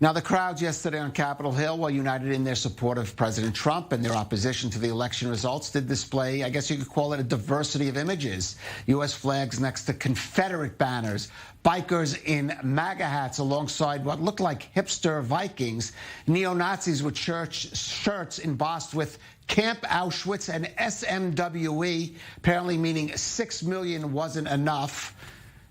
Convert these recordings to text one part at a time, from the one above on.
Now, the crowds yesterday on Capitol Hill, while united in their support of President Trump and their opposition to the election results, did display, I guess you could call it, a diversity of images. U.S. flags next to Confederate banners, bikers in MAGA hats alongside what looked like hipster Vikings, neo-Nazis with shirts embossed with Camp Auschwitz and SMWE, apparently meaning 6 million wasn't enough.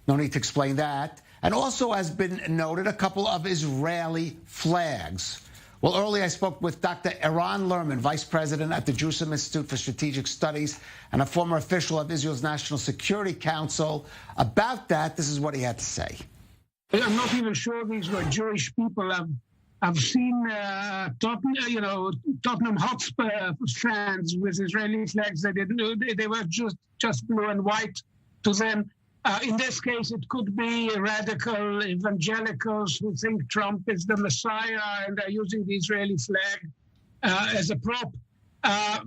No need to explain that. And also, has been noted, a couple of Israeli flags. Well, earlier I spoke with Dr. Eran Lerman, vice president at the Jerusalem Institute for Strategic Studies and a former official of Israel's National Security Council. About that, this is what he had to say. I'm not even sure these were Jewish people. I've seen Tottenham Hotspur fans with Israeli flags. They were just blue and white to them. In this case, it could be radical evangelicals who think Trump is the Messiah and are using the Israeli flag as a prop. I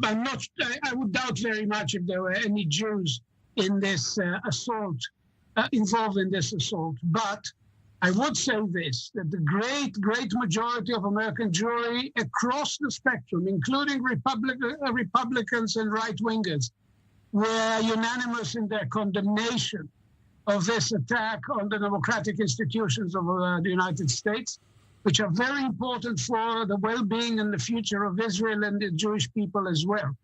would doubt very much if there were any Jews in this assault, involved in this assault. But I would say this, that the great majority of American Jewry across the spectrum, including Republicans and right-wingers, were unanimous in their condemnation of this attack on the democratic institutions of the United States, which are very important for the well-being and the future of Israel and the Jewish people as well.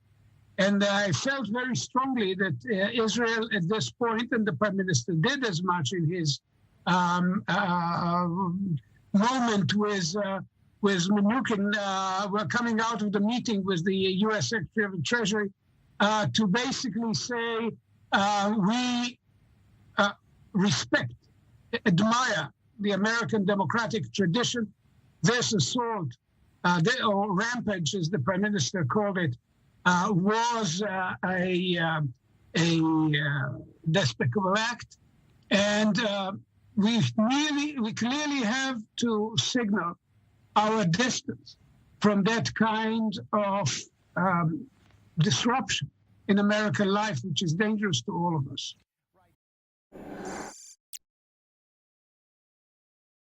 And I felt very strongly that Israel at this point, and the Prime Minister did as much in his moment with Mnuchin, were coming out of the meeting with the U.S. Secretary of the Treasury to basically say we respect, admire the American democratic tradition. This assault, or rampage, as the Prime Minister called it, was a despicable act, and we clearly have to signal our distance from that kind of disruption in American life, which is dangerous to all of us.